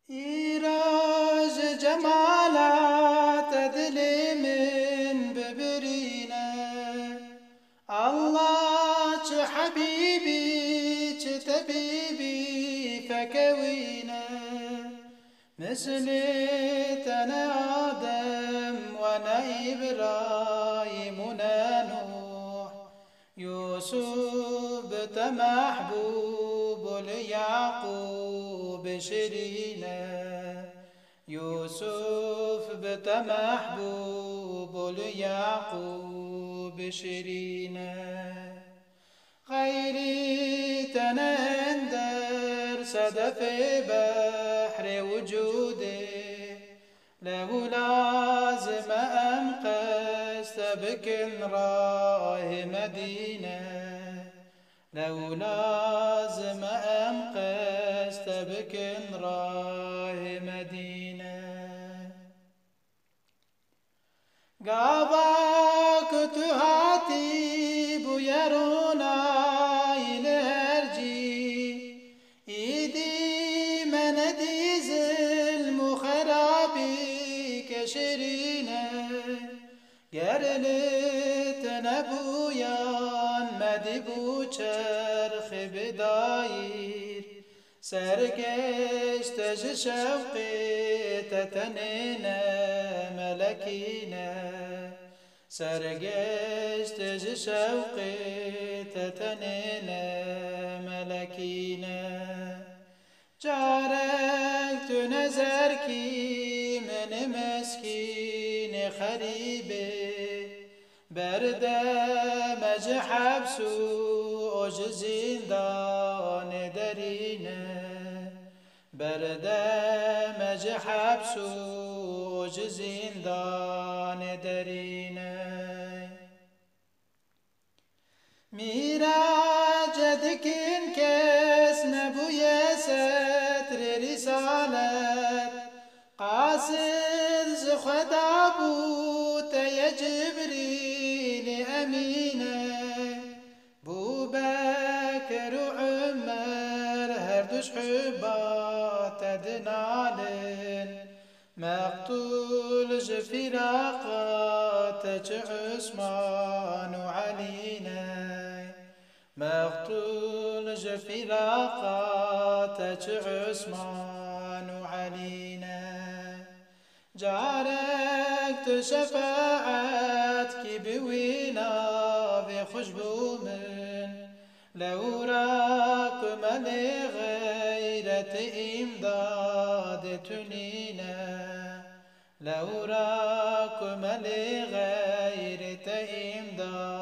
İraz cemalat dilimin bibirine Allah çi habibi çi tabibi fekevine Misli tene Adem ve ne İbrahim ve ne Nuh Yusuf bte mahbub Yaqub şirine يوسف بت محبوب ليعقوب شرينا غيري تنندر صدف بحر وجودي له لازم أمقست بكن راه مدينة له لازم أمقست بكن راه مدينة قاباك تهاتي بيرونا يلهرجي إيدي من ديز المخرابي كشرينة قرلت نبويان مدبو چرخ بداير سرگشت شوقي تتنينا ملكينا سرگشت شوقي تتنينا ملكينا جارك تنزركي من مسكين خريبي بردم حبسو أج زندان درينا بردم حبسو أج زندان درينا ميراجدك انكس نبويا ستر رسالة قاصد زخدابوت يا جبريل أمينة بو بكر وعمر هردوش حبات دنالن مقتول جفراقات عثمان وعلينا مقتول جفراقات عثمان وعلينا جارك تشفاعتك بوينا في خشبو من لو راكم لغيرة إمداد تنينا لو راكم لغيرة إمداد